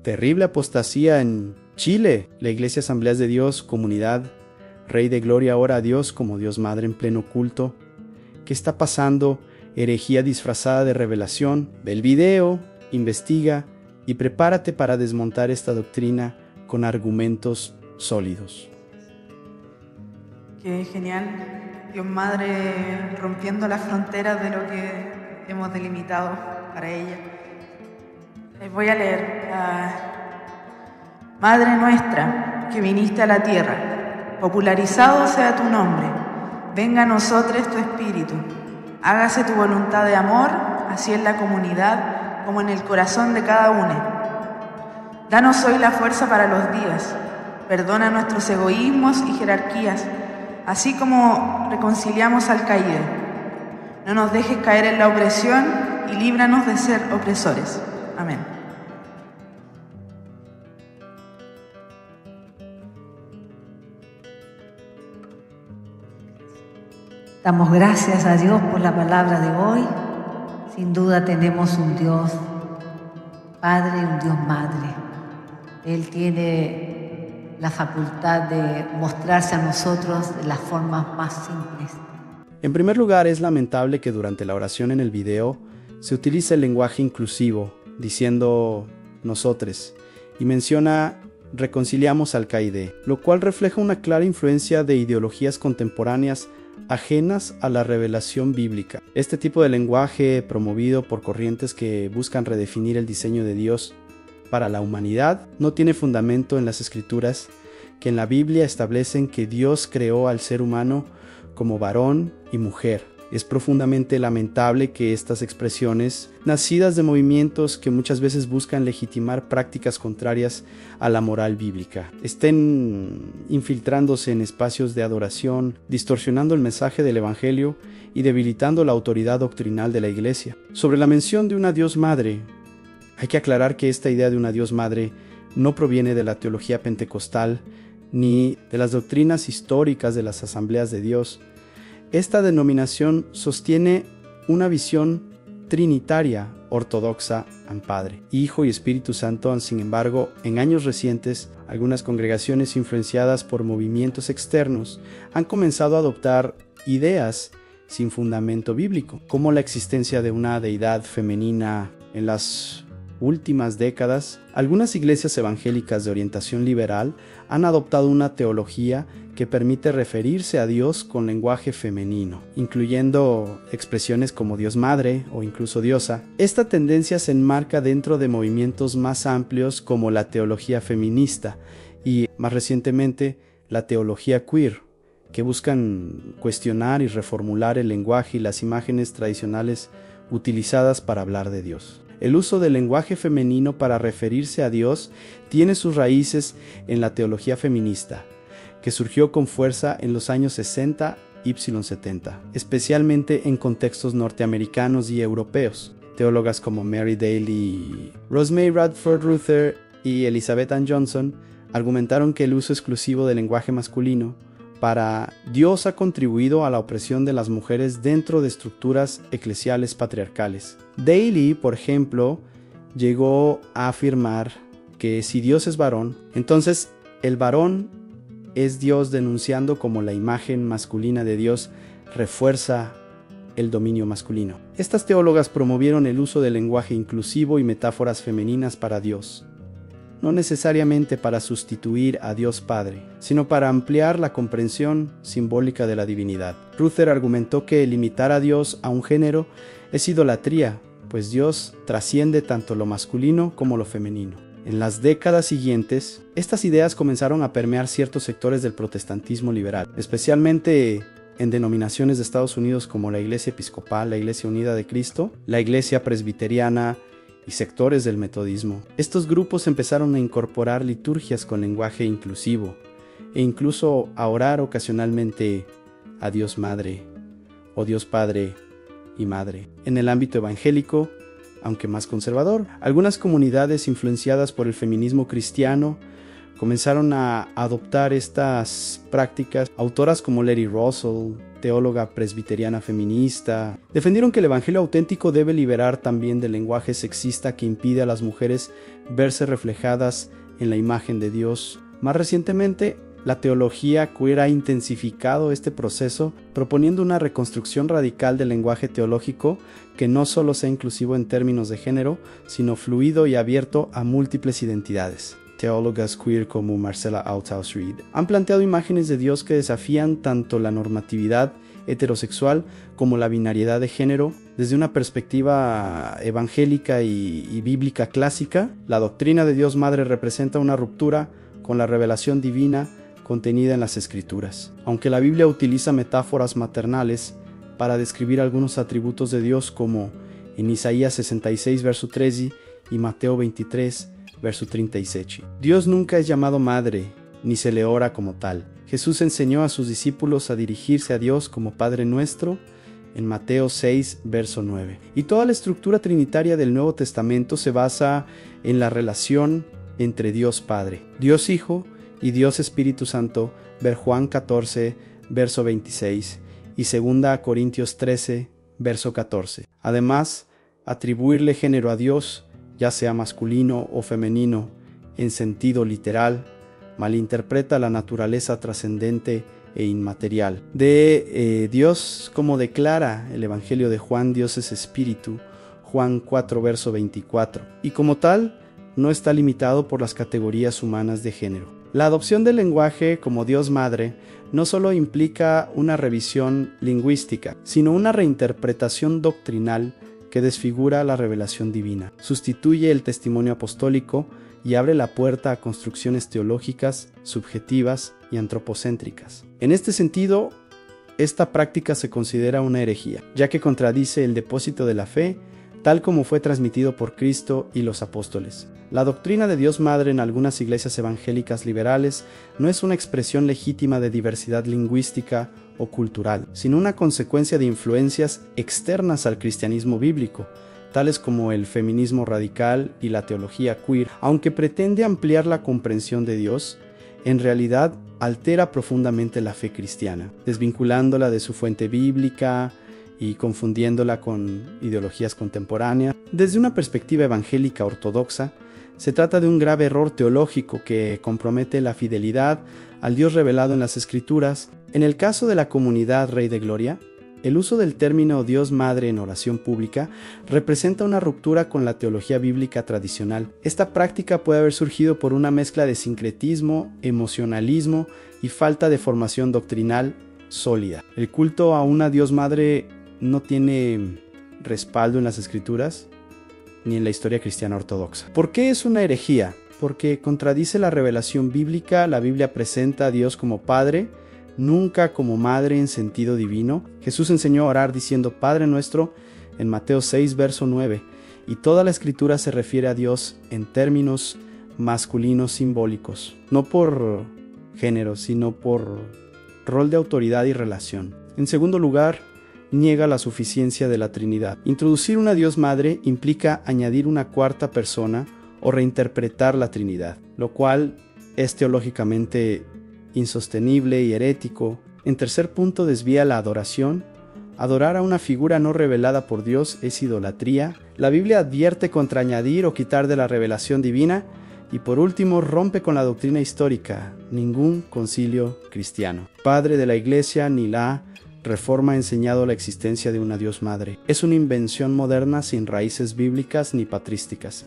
Terrible apostasía en Chile. La Iglesia Asambleas de Dios, comunidad, Rey de Gloria ora a Dios como Dios Madre en pleno culto. ¿Qué está pasando? Herejía disfrazada de revelación. Ve el video, investiga y prepárate para desmontar esta doctrina con argumentos sólidos. Qué genial. Dios Madre rompiendo las fronteras de lo que hemos delimitado para ella. Les voy a leer. Madre nuestra, que viniste a la tierra, popularizado sea tu nombre. Venga a nosotros tu espíritu. Hágase tu voluntad de amor, así en la comunidad como en el corazón de cada uno. Danos hoy la fuerza para los días. Perdona nuestros egoísmos y jerarquías, así como reconciliamos al caído. No nos dejes caer en la opresión y líbranos de ser opresores. Amén. Damos gracias a Dios por la palabra de hoy. Sin duda tenemos un Dios Padre y un Dios Madre. Él tiene la facultad de mostrarse a nosotros de las formas más simples. En primer lugar, es lamentable que durante la oración en el video se utilice el lenguaje inclusivo, diciendo nosotros, y menciona reconciliamos al caído, lo cual refleja una clara influencia de ideologías contemporáneas ajenas a la revelación bíblica. Este tipo de lenguaje, promovido por corrientes que buscan redefinir el diseño de Dios para la humanidad, no tiene fundamento en las Escrituras, que en la Biblia establecen que Dios creó al ser humano como varón y mujer. Es profundamente lamentable que estas expresiones, nacidas de movimientos que muchas veces buscan legitimar prácticas contrarias a la moral bíblica, estén infiltrándose en espacios de adoración, distorsionando el mensaje del Evangelio y debilitando la autoridad doctrinal de la Iglesia. Sobre la mención de una Dios Madre, hay que aclarar que esta idea de una Dios Madre no proviene de la teología pentecostal ni de las doctrinas históricas de las Asambleas de Dios. Esta denominación sostiene una visión trinitaria ortodoxa en Padre, Hijo y Espíritu Santo. Sin embargo, en años recientes, algunas congregaciones influenciadas por movimientos externos han comenzado a adoptar ideas sin fundamento bíblico, como la existencia de una deidad femenina. En las últimas décadas, algunas iglesias evangélicas de orientación liberal han adoptado una teología que permite referirse a Dios con lenguaje femenino, incluyendo expresiones como Dios Madre o incluso Diosa. Esta tendencia se enmarca dentro de movimientos más amplios como la teología feminista y, más recientemente, la teología queer, que buscan cuestionar y reformular el lenguaje y las imágenes tradicionales utilizadas para hablar de Dios. El uso del lenguaje femenino para referirse a Dios tiene sus raíces en la teología feminista, que surgió con fuerza en los años 60 y 70, especialmente en contextos norteamericanos y europeos. Teólogas como Mary Daly, Rosemary Radford Ruether y Elizabeth Ann Johnson argumentaron que el uso exclusivo del lenguaje masculino para Dios ha contribuido a la opresión de las mujeres dentro de estructuras eclesiales patriarcales. Daly, por ejemplo, llegó a afirmar que si Dios es varón, entonces el varón es Dios, denunciando como la imagen masculina de Dios refuerza el dominio masculino. Estas teólogas promovieron el uso del lenguaje inclusivo y metáforas femeninas para Dios, no necesariamente para sustituir a Dios Padre, sino para ampliar la comprensión simbólica de la divinidad. Ruether argumentó que limitar a Dios a un género es idolatría, pues Dios trasciende tanto lo masculino como lo femenino. En las décadas siguientes, estas ideas comenzaron a permear ciertos sectores del protestantismo liberal, especialmente en denominaciones de Estados Unidos como la Iglesia Episcopal, la Iglesia Unida de Cristo, la Iglesia Presbiteriana y sectores del metodismo. Estos grupos empezaron a incorporar liturgias con lenguaje inclusivo e incluso a orar ocasionalmente a Dios Madre o Dios Padre y Madre. En el ámbito evangélico, aunque más conservador, algunas comunidades influenciadas por el feminismo cristiano comenzaron a adoptar estas prácticas. Autoras como Letty Russell, teóloga presbiteriana feminista. Defendieron que el evangelio auténtico debe liberar también del lenguaje sexista que impide a las mujeres verse reflejadas en la imagen de Dios. Más recientemente, la teología queer ha intensificado este proceso, proponiendo una reconstrucción radical del lenguaje teológico que no solo sea inclusivo en términos de género, sino fluido y abierto a múltiples identidades. Teólogas queer como Marcella Althaus Reid han planteado imágenes de Dios que desafían tanto la normatividad heterosexual como la binariedad de género. Desde una perspectiva evangélica y bíblica clásica, la doctrina de Dios Madre representa una ruptura con la revelación divina contenida en las Escrituras. Aunque la Biblia utiliza metáforas maternales para describir algunos atributos de Dios, como en Isaías 66, verso 13 y Mateo 23, verso 36. Dios nunca es llamado madre, ni se le ora como tal. Jesús enseñó a sus discípulos a dirigirse a Dios como Padre Nuestro en Mateo 6, verso 9. Y toda la estructura trinitaria del Nuevo Testamento se basa en la relación entre Dios Padre, Dios Hijo y Dios Espíritu Santo, ver Juan 14, verso 26 y 2 Corintios 13, verso 14. Además, atribuirle género a Dios, ya sea masculino o femenino, en sentido literal, malinterpreta la naturaleza trascendente e inmaterial de Dios, como declara el Evangelio de Juan. Dios es Espíritu, Juan 4, verso 24, y como tal, no está limitado por las categorías humanas de género. La adopción del lenguaje como Dios Madre no solo implica una revisión lingüística, sino una reinterpretación doctrinal que desfigura la revelación divina, sustituye el testimonio apostólico y abre la puerta a construcciones teológicas, subjetivas y antropocéntricas. En este sentido, esta práctica se considera una herejía, ya que contradice el depósito de la fe, tal como fue transmitido por Cristo y los apóstoles. La doctrina de Dios Madre en algunas iglesias evangélicas liberales no es una expresión legítima de diversidad lingüística o cultural, sino una consecuencia de influencias externas al cristianismo bíblico, tales como el feminismo radical y la teología queer. Aunque pretende ampliar la comprensión de Dios, en realidad altera profundamente la fe cristiana, desvinculándola de su fuente bíblica y confundiéndola con ideologías contemporáneas. Desde una perspectiva evangélica ortodoxa, se trata de un grave error teológico que compromete la fidelidad al Dios revelado en las Escrituras. En el caso de la comunidad Rey de Gloria, el uso del término Dios Madre en oración pública representa una ruptura con la teología bíblica tradicional. Esta práctica puede haber surgido por una mezcla de sincretismo, emocionalismo y falta de formación doctrinal sólida. El culto a una Dios Madre no tiene respaldo en las Escrituras ni en la historia cristiana ortodoxa. ¿Por qué es una herejía? Porque contradice la revelación bíblica. La Biblia presenta a Dios como Padre, nunca como Madre en sentido divino. Jesús enseñó a orar diciendo Padre Nuestro en Mateo 6, verso 9, y toda la Escritura se refiere a Dios en términos masculinos simbólicos, no por género, sino por rol de autoridad y relación. En segundo lugar, niega la suficiencia de la Trinidad. Introducir una Dios Madre implica añadir una cuarta persona o reinterpretar la Trinidad, lo cual es teológicamente insostenible y herético. En tercer punto, desvía la adoración. Adorar a una figura no revelada por Dios es idolatría. La Biblia advierte contra añadir o quitar de la revelación divina. Y por último, rompe con la doctrina histórica. Ningún concilio cristiano, padre de la Iglesia ni la Reforma ha enseñado la existencia de una Dios Madre. Es una invención moderna sin raíces bíblicas ni patrísticas.